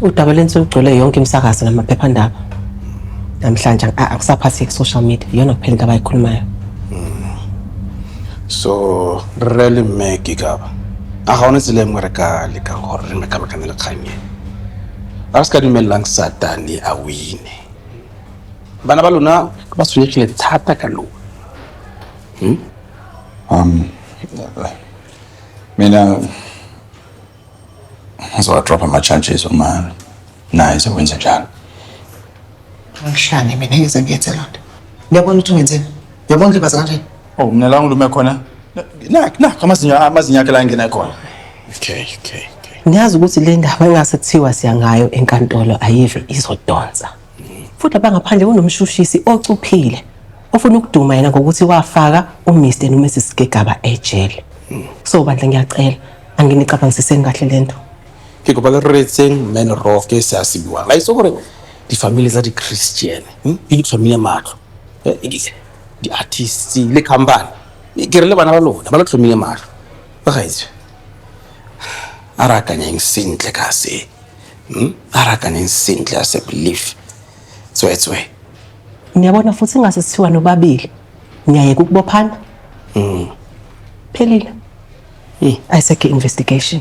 udaba lensi olugcwele yonke imisakazo namaphephandaba namhlanje akusaphathi ku-social media iyona kuphela into abayikhulumayo. So really make ikaba a ga ona tsela engwe re ka leka gore re mekamekane le kgang e a re se ka dumelang satane a wine bana ba lona ba tshwenyegile thata ka lona. Mina ngizodropa ama-charges uma naye sekwenze njalo. Angishane mina ngeze ngiyenze lonto. Ngiyabona ukuthi ungenzeni. Ngiyabona ukuthi baza kanjani. Oh, mina la ngilume khona. Amazinyo akhe la ngena khona. Okay. Niyazi ukuthi le ndaba engase kuthiwa siya ngayo enkantolo ayive izodonsa. Futhi abangaphandle kunomshushisi ocuphile ofuna ukuduma yena ngokuthi wafaka uMr noMrs Gegaba ejele. So bandla ngiyacela anginicabangisiseni kahle lento. Ke go ba le retseng men rof ke se a se bua la itse gore di family za di Christian di family ya matlo di artists le company ke re le bana ba lona ba le tlhomile matlo ba gaitse arakanyeng sentle ka se arakanyeng sentle as a belief tswetswe Niyabona futhi ingase sithiwa nobabili niyayeka ukubophana phelile ayisekho investigation.